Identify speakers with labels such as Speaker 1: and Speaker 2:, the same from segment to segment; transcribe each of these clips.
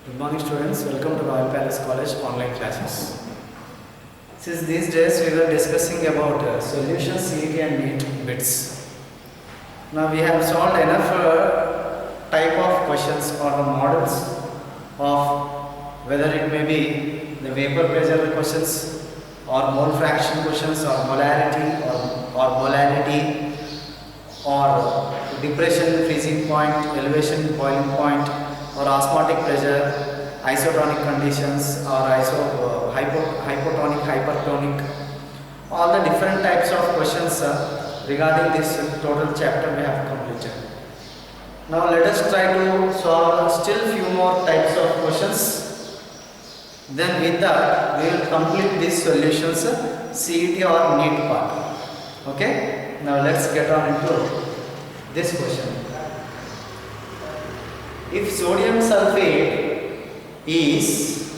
Speaker 1: Good morning students, welcome to Royal Palace College online classes. Since these days we were discussing about solution CET and NEET bits. Now we have solved enough type of questions or the models of whether it may be the vapor pressure questions or mole fraction questions or molarity or molality or depression, freezing point, elevation, boiling point or osmotic pressure, isotonic conditions or hypotonic, hypertonic, all the different types of questions regarding this total chapter we have completed. Now let us try to solve still few more types of questions. Then with that we will complete these solutions CET or NEET part. Okay. Now let's get on into this question. If sodium sulfate is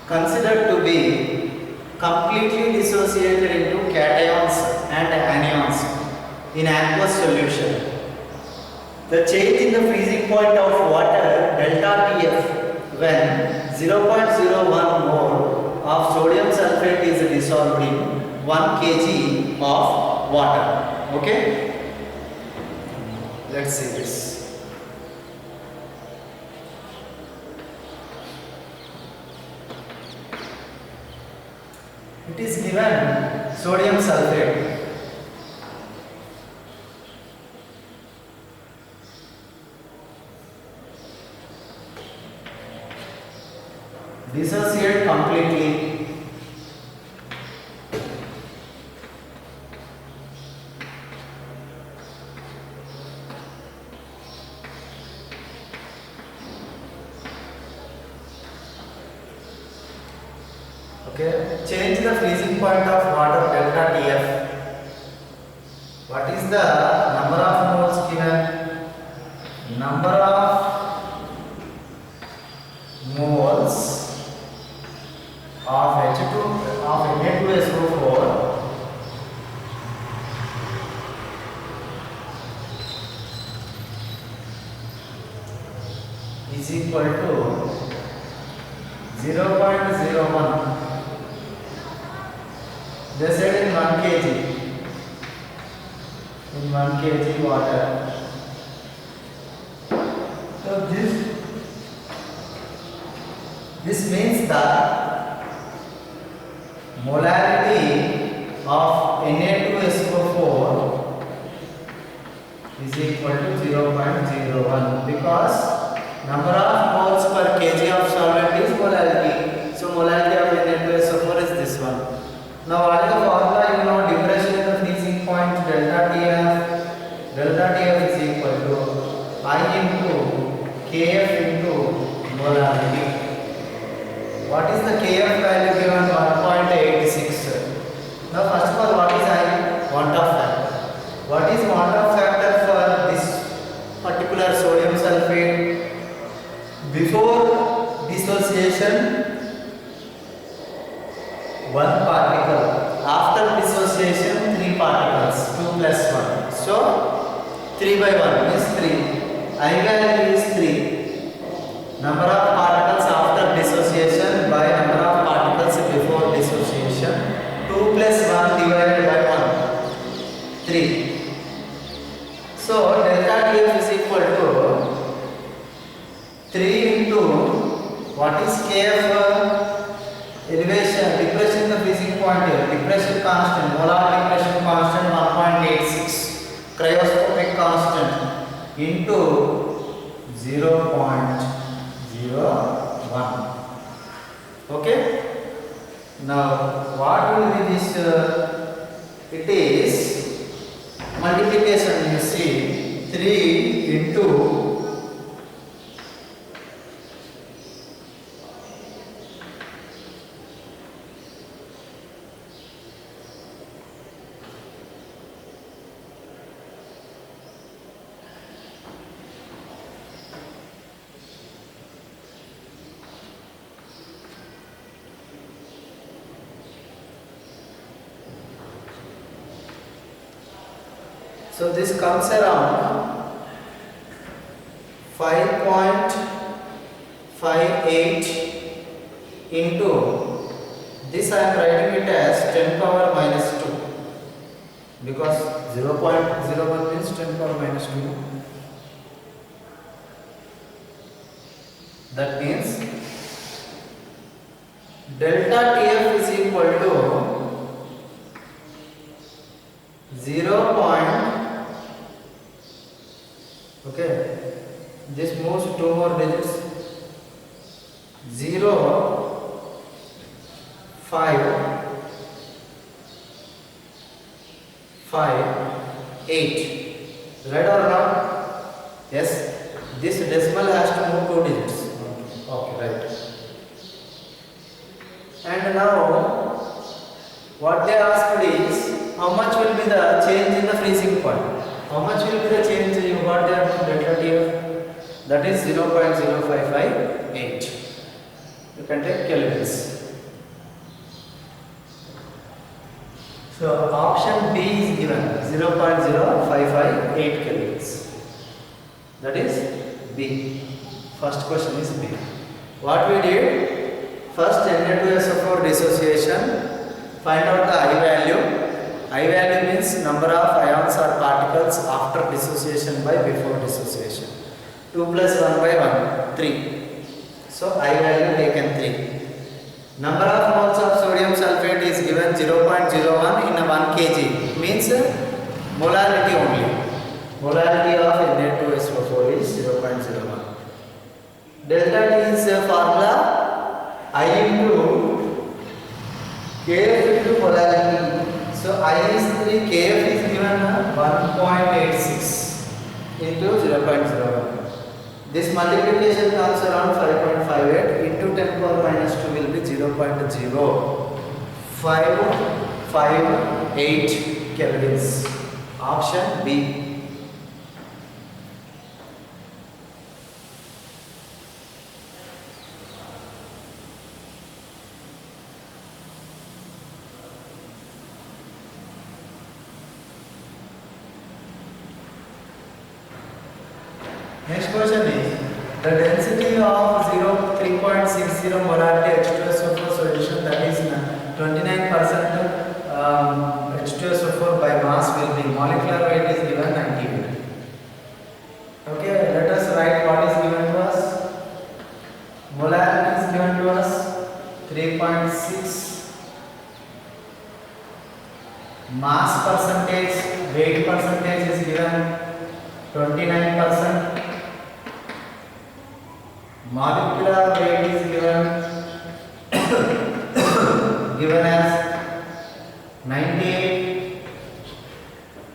Speaker 1: considered to be completely dissociated into cations and anions in aqueous solution, the change in the freezing point of water delta Tf when 0.01 mole of sodium sulfate is dissolved in 1 kg of water. Okay? Let's see this. It is given sodium sulfate. Dissociate completely. Okay, change the freezing point of water delta Tf. What is the number of moles given? Number of moles of H2 of Na2SO4 is equal to 0.01. They said in 1 kg. In 1 kg water. So this means that molarity of Na2SO4 is equal to 0.01 because number of moles per kg of solvent is molarity. So molarity of Na2SO4 is this one. Now what is the formula? You know, depression in the freezing point delta Tf. Delta Tf is equal to I into Kf into molarity. What is the Kf value given? 1.86. Now first of all, what is I? Want of factor. What is want of factor for this particular sodium sulfate? Before dissociation, 1 particle. After dissociation, 3 particles. 2 plus 1. So 3 by 1 is 3. I value is 3. Number of particles after dissociation by number of particles before dissociation. 2 plus 1 divided by 1. 3. So delta Tf is equal to 3 into what is Kf? Elevation, depression the freezing point here, depression constant, molar depression constant 1.86, cryoscopic constant into 0.01. Okay? Now, what will be this? It is multiplication, you see, 3 into so this comes around 5.5 8 into this I am writing it as 10 power minus 2 because 0.01 means 10 power minus 2. That means delta TF is equal to 0. Okay, this moves 2 more digits. 0, 5, 8. Right or not? Yes. This decimal has to move 2 digits. Okay, right. And now, what they asked is, how much will be the change in the freezing point? How much will be the change you got there from delta TF? That is 0.0558. You can take kelvins. So option B is given 0.0558 kelvins. That is B. First question is B. What we did? First Na2SO4 dissociation. Find out the I value. I value means number of ions or particles after dissociation by before dissociation. 2 plus 1 by 1, 3. So I value taken 3. Number of moles of sodium sulfate is given 0.01 in a 1 kg. Means molarity only. Molarity of Na2SO4 is 0.01. Delta T is a formula I into Kf into molarity. So I is 3, Kf is given 1.86 into 0.01. This multiplication comes around 5.58 into 10 power minus 2 will be 0.0558 kelvins. Option B. Next question is the density of 3.60 molarity H2SO4 solution, that is 29% H2SO4 by mass will be molecular weight is given 98. Okay, let us write what is given to us. Molarity is given to us 3.6. Mass percentage, weight percentage is given 29%. Molecular weight is given as 98.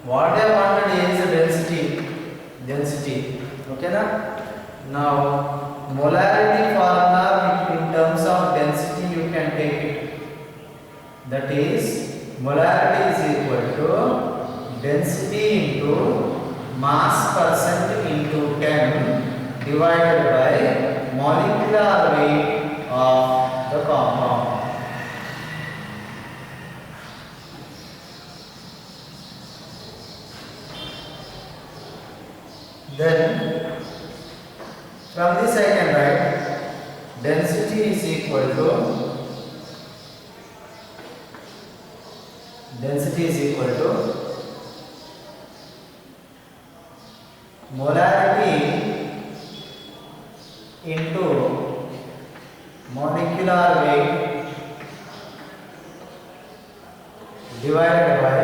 Speaker 1: What I wanted is density. Okay na? Now molarity formula in terms of density you can take it. That is molarity is equal to density into mass percent into 10 divided by molecular weight of the compound. Then from this I can write density is equal to molarity into molecular weight divided by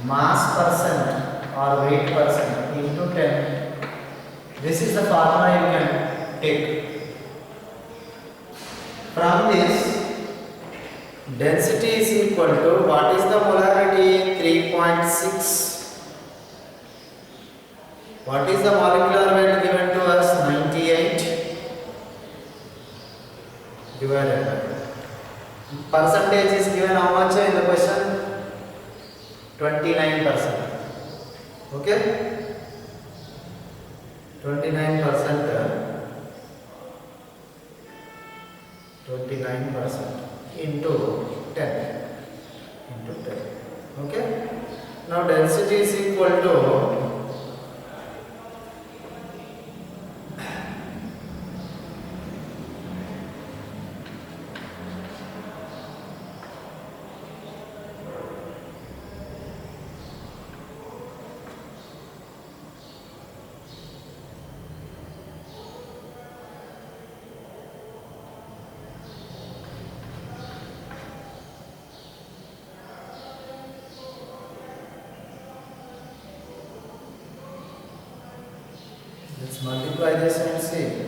Speaker 1: mass percent or weight percent into 10. This is the formula you can take. From this, density is equal to, what is the molarity? 3.6. What is the molecular weight given to us? 98 divided by. Percentage is given how much in the question? 29%. Okay? 29% into 10. Okay? Now density is equal to multiply this and see.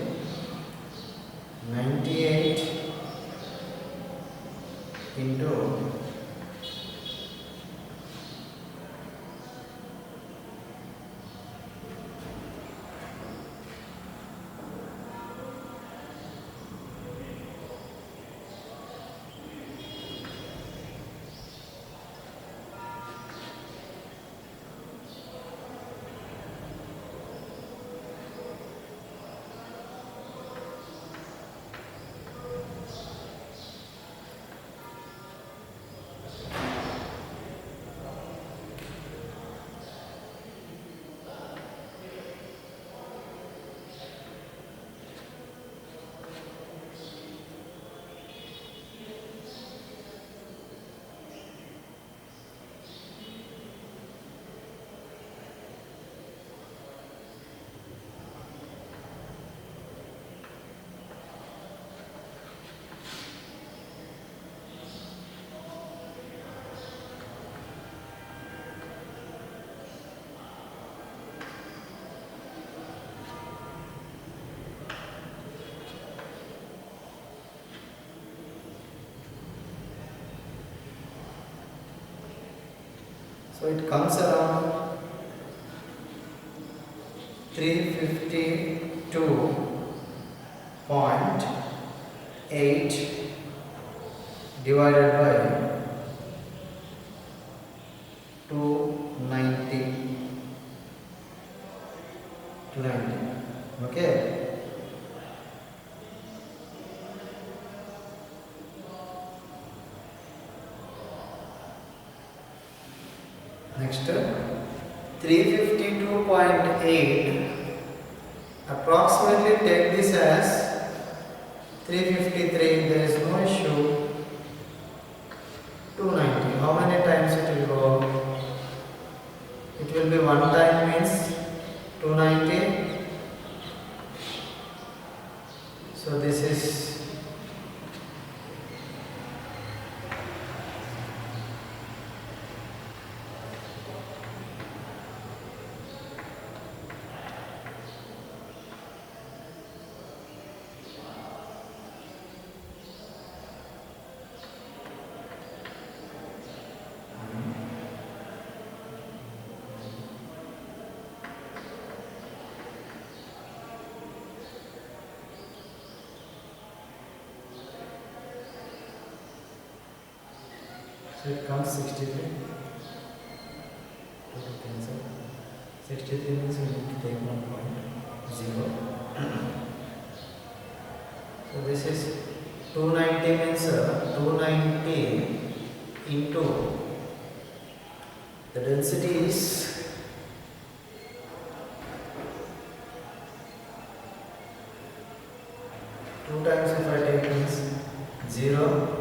Speaker 1: 98 into so it comes around 352.8 divided by 290. Okay. Next, 352.8, approximately take this as 353, there is no issue. 290, how many times it will go? It will be one time, means 290. So this is so it comes 63. Total cancel. 63 means we need to take 1.0. So this is 290 means 290 into the density is 2 times if I take means 0.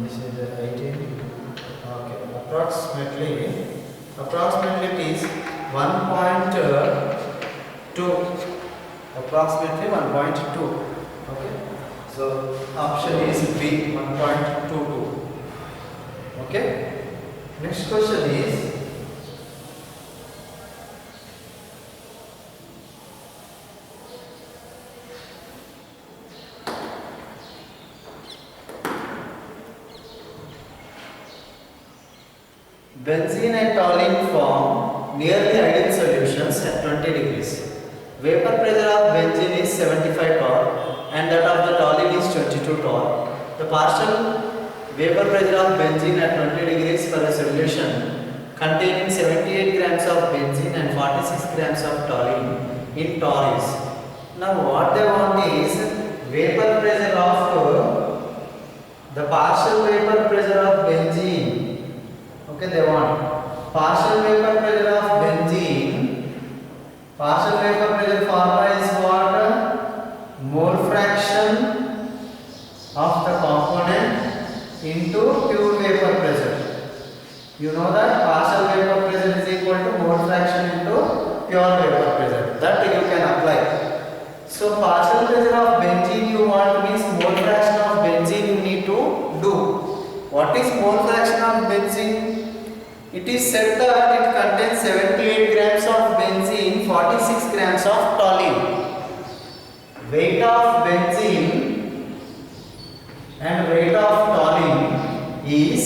Speaker 1: This is 18. Okay, approximately it is 1.2. Approximately 1.2. Okay, so option is B, 1.22. Okay, next question is benzene and toluene form nearly ideal solutions at 20 degrees. Vapor pressure of benzene is 75 torr and that of the toluene is 22 torr. The partial vapor pressure of benzene at 20 degrees for a solution containing 78 grams of benzene and 46 grams of toluene in torr is. Now what they want is vapor pressure of the partial vapor pressure of benzene. Okay, they want partial vapor pressure of benzene. Partial vapor pressure formula is what? Mole fraction of the component into pure vapor pressure. You know that partial vapor pressure is equal to mole fraction into pure vapor pressure. That you can apply. So partial pressure of benzene you want means mole fraction of benzene you need to do. What is mole fraction of benzene? It is said that it contains 78 grams of benzene, 46 grams of toluene. Weight of benzene and weight of toluene is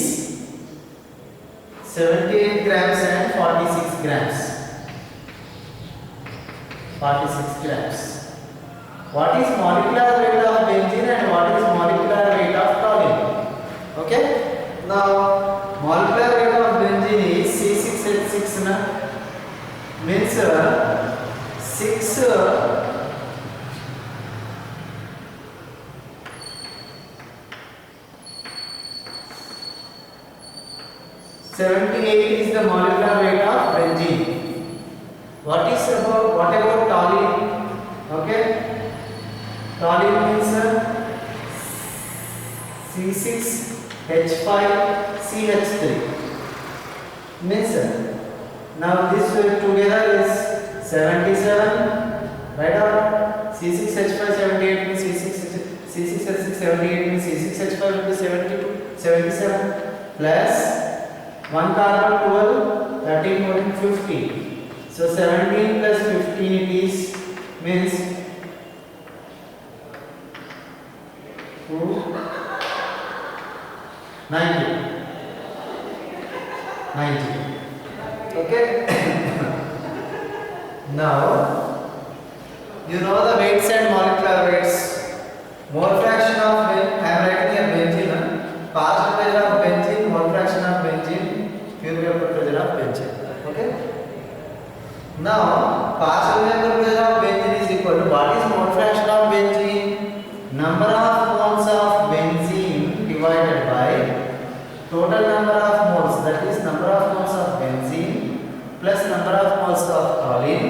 Speaker 1: 78 grams and 46 grams. 46 grams. What is molecular weight of benzene and what is molecular weight of toluene? Okay. Now molecular weight of benzene is C6H6 na? Means 6 78 is the molecular weight of benzene. What about toluene? Okay, toluene means C6H5CH3 means now this together is 77, right? Or C6H578 means C6H678 means C6H5 will be 72, 77 plus 1 carbon 12, 13, 14, 15. So 17 plus 15 it is means 2, 90. Okay. Now you know the weights and molecular weights. Mole fraction of benzene, I am writing a benzene. Partial pressure of benzene, mole fraction of benzene, pure vapor pressure of benzene. Okay. Now partial vapor pressure of benzene is equal to what is mole fraction of benzene? Number of moles of benzene divided by total number of moles, that is number of moles of benzene plus number of moles of toluene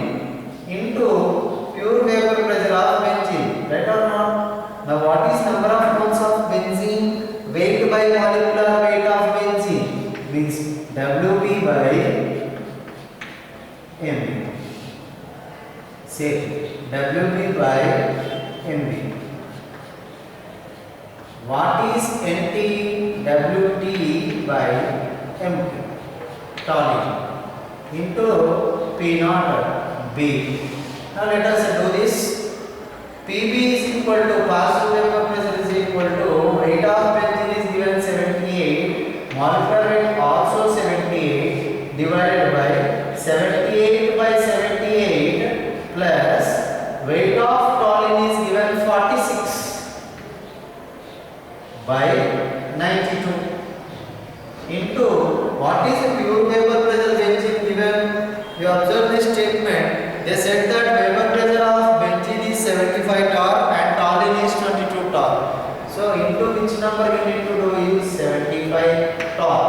Speaker 1: into pure vapor pressure of benzene, right or not? Now what is number of moles of benzene? Weight by molecular weight of benzene means Wb by mb. Say Wb by mb. What is NT Wt by mp? Toluene into P naught B. Now let us do this. Pb is equal to partial vapor pressure is equal to weight of benzene is given 78, molecular weight also 78 divided by 78 by 78 plus weight of toluene is given 46 by 92 into what is the pure vapor pressure benzene given. You observe this statement. They said that vapor pressure of benzene is 75 torr and toluene is 22 torr. So into which number you need to do is 75 torr.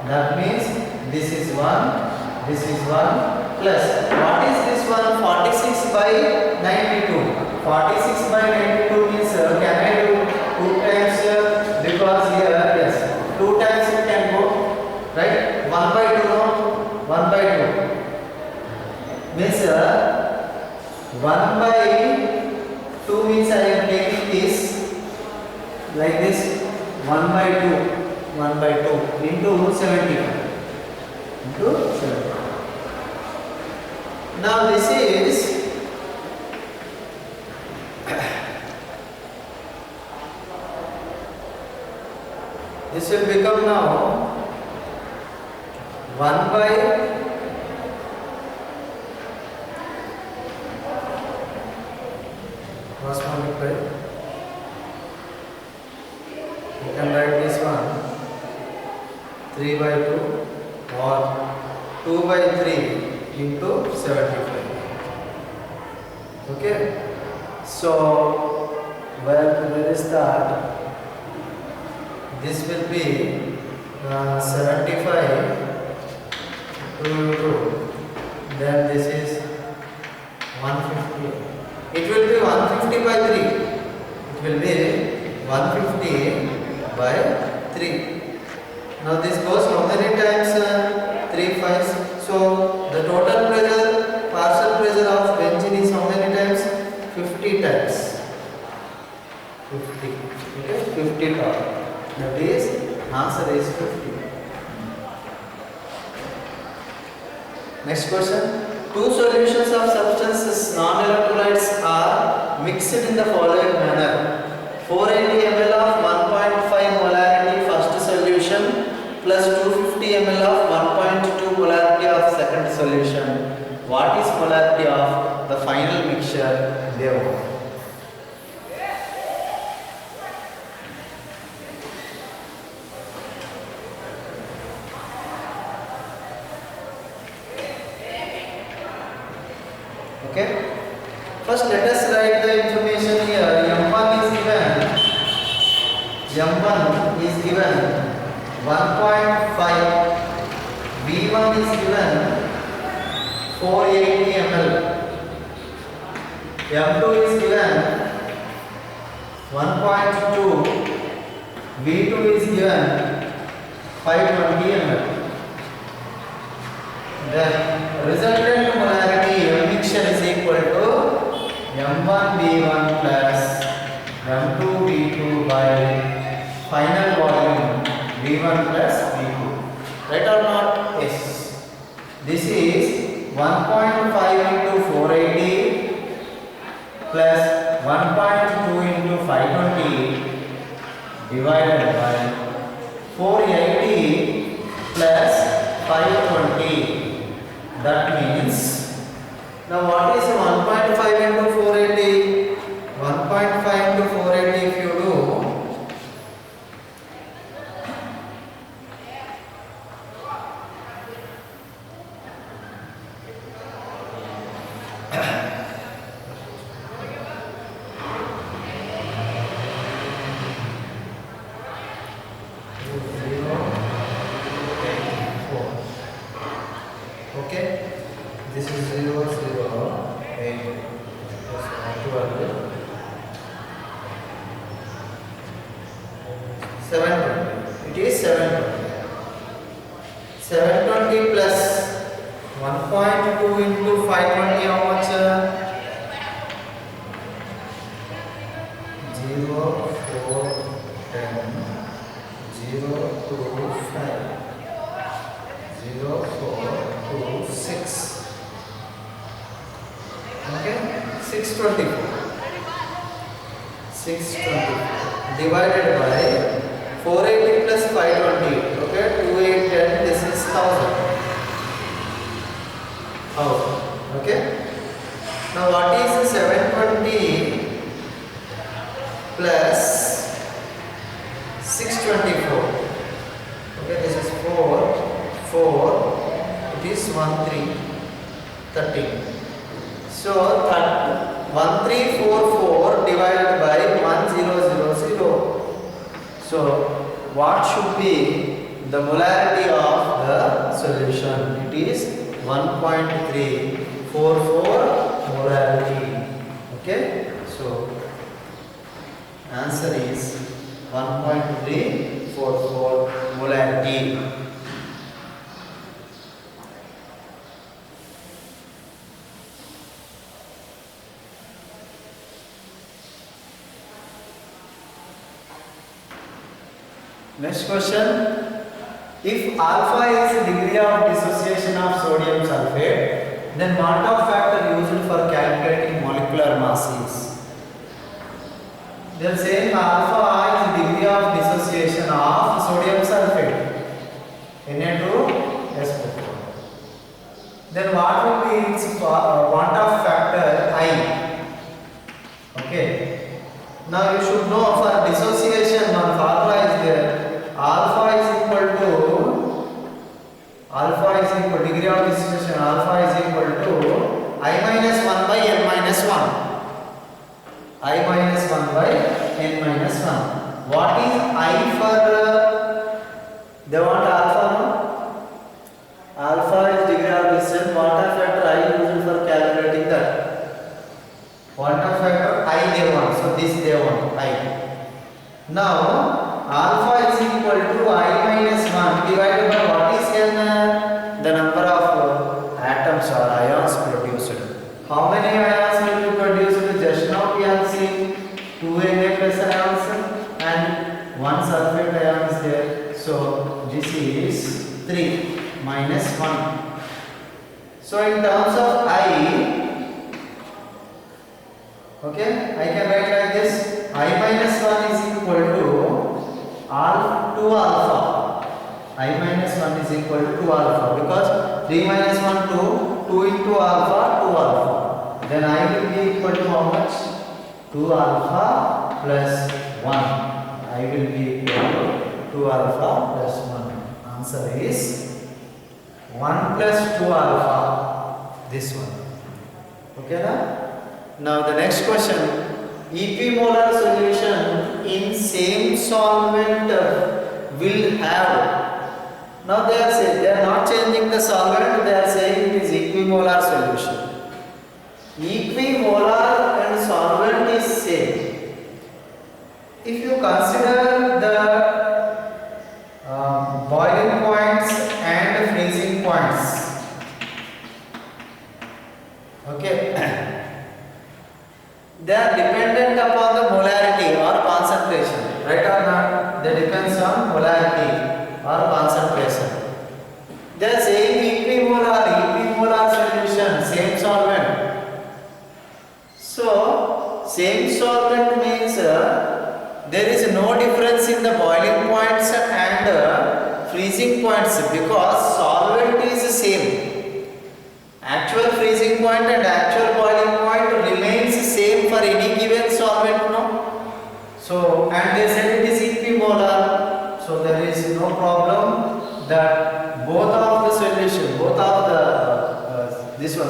Speaker 1: That means this is 1, this is 1 plus what is this one? 46 by 92. 46 by 92 means can I do 2 times because here yes 2 times it can go, right? 1 by 2 no? 1 by 2 means 1 by 2 means I am taking this like this 1 by 2 into 75 into 75. Now this is this will become now 1 by cross multiply. You can write this one 3 by 2 or 2 by 3 into 75. Okay. So where is that? This will be 75 2, then this is 150. It will be 150 by 3. It will be 150 by 3. Now this goes how many times? 3 5s. So the total pressure, partial pressure of benzene is how many times? 50 times. 50. Okay, 50 torr. That is answer is 50. Next question. Two solutions of substances non-electrolytes are mixed in the following manner. 480 ml of 1.5 molarity first solution plus 250 ml of 1.2 molarity of second solution. What is molarity of the final mixture? They want. Okay. First, let us write the information here. M1 is given. M1 is given 1.5. V1 is given 480 ml. M2 is given 1.2. V2 is given 520 ml. Then resultant molarity mixture is equal to M1V1 plus M2V2 by final volume V1 plus V2. Right or not? Yes. This is 1.5 into 480 plus 1.2 into 520 divided by 480 plus 520. That means, now what is 1.5 into 480? 1.5 into 480 if you do, okay, this is 0, 0, 8, 12, 720. It is 720. 720 plus 1.2 into 520, how much? 0, 4, 10, 0, 2, 5, 0, 4, 2, 6. Okay, 624. 624 divided by 480 plus 520. Okay, 2810. This is 1000. Okay. Now what is 720 plus 624? Okay, this is 4, 4. It is 13, 13. So 1344 divided by 1000. So what should be the molarity of the solution? It is 1.344 molarity. Okay. So answer is 1.344 molarity. Next question. If alpha is the degree of dissociation of sodium sulfate, then Markov factor used for calculating molecular mass is. They are saying alpha is the degree of dissociation of sodium sulfate, Na2SO4. Then what will be its Markov factor I? Okay. Now you should know for dissociation one formula is there. Alpha is equal degree of dissociation, alpha is equal to I minus 1 by n minus 1. I minus 1 by n minus 1. What is I for, they want alpha no? Alpha is degree of dissociation, Markov factor I used for calculating that. Markov factor I they want, so this they want, I. Now alpha is equal to I minus 1 divided by what is n? The number of atoms or ions produced. How many ions will be produced? Just now we have seen 2 Na plus ions and 1 sulfate ion is there. So this is 3 minus 1. Okay, I can write like this. I minus 1 is equal to 2 alpha. I minus 1 is equal to 2 alpha because 3 minus 1 2 into alpha 2 alpha. Then I will be equal to how much? 2 alpha plus 1. I will be equal to 2 alpha plus 1. Answer is 1 plus 2 alpha. This one. Okay na? Now the next question. Equimolar solution in same solvent will have. Now they are saying they are not changing the solvent. They are saying it is equimolar solution. Equimolar and solvent is same. If you consider the boiling points and freezing points, okay, they are dependent upon the molarity or concentration, right or not? They depends on molarity or concentration. They are saying equimolar solution, same solvent. So same solvent means there is no difference in the boiling points and freezing points because solvent is same. Actual freezing point and actual boiling point remains same for any given solvent, no? So, and they said it is equimolar, so there is no problem that both of the solutions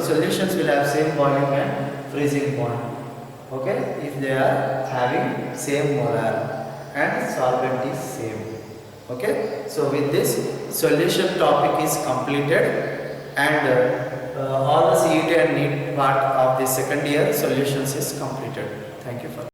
Speaker 1: solutions will have same boiling and freezing point. Okay, if they are having same molar and solvent is same. Okay, so with this solution topic is completed and all the CET and NEET part of the second year solutions is completed. Thank you for